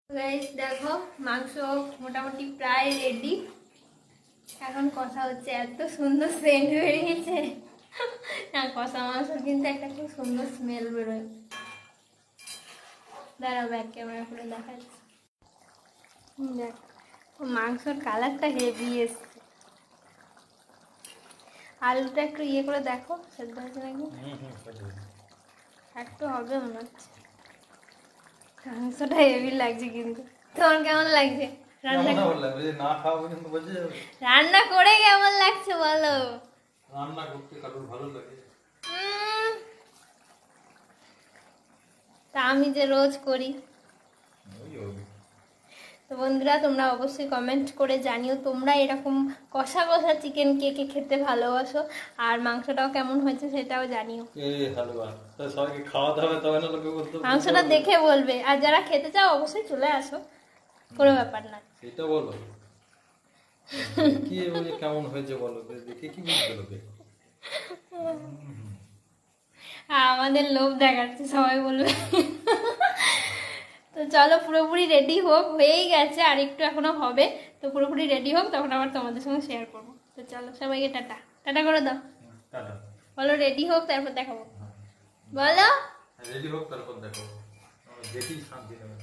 Guys দেখো মাংস মোটামুটি প্রায় রেডি। এখন কষা হচ্ছে, এত সুন্দর সেন্ট বেরিয়েছে না। কষা মাংস কিন্তু একটা খুব সুন্দর স্মেল বেরোয়। দাঁড়াও ব্যাক ক্যামেরা করে দেখাচ্ছি। দেখ মাংসর কালারটা হেভি এসছে। আলুটা একটু ইয়ে করে দেখো সেদ্ধ হয়েছে নাকি। একটু হবে মনে হচ্ছে। মাংসটা হেভি লাগছে কিন্তু। তোমার কেমন লাগছে? রান্না করে কেমন লাগছে বলো? রান্না করতে কারোর ভালো লাগে? তা আমি যে রোজ করি। তো বন্ধুরা তোমরা অবশ্যই কমেন্ট করে জানিও তোমরা এরকম কষা কষা চিকেন কে কে খেতে ভালোবাসো, আর মাংসটাও কেমন হয়েছে সেটাও জানিও। মাংসটা দেখে বলবে, আর যারা খেতে চাও অবশ্যই চলে আসো, কোনো ব্যাপার না। সেটা বলো কি কেমন হয়েছে বলো, দেখে কি বুঝতে হবে। আমাদের লোভ দেখাচ্ছে সবাই বলবে। তো চলো পুরোপুরি রেডি হোক, হয়েই গেছে আর একটু এখনো হবে। তো পুরোপুরি রেডি হোক, তখন আবার তোমাদের সঙ্গে শেয়ার করবো। তো চলো সবাইকে টাটা টাটা করে দাও। বলো রেডি হোক তারপর দেখাবো। বলো রেডি হোক তারপর দেখাবো, দেখি শান্তি নেবে।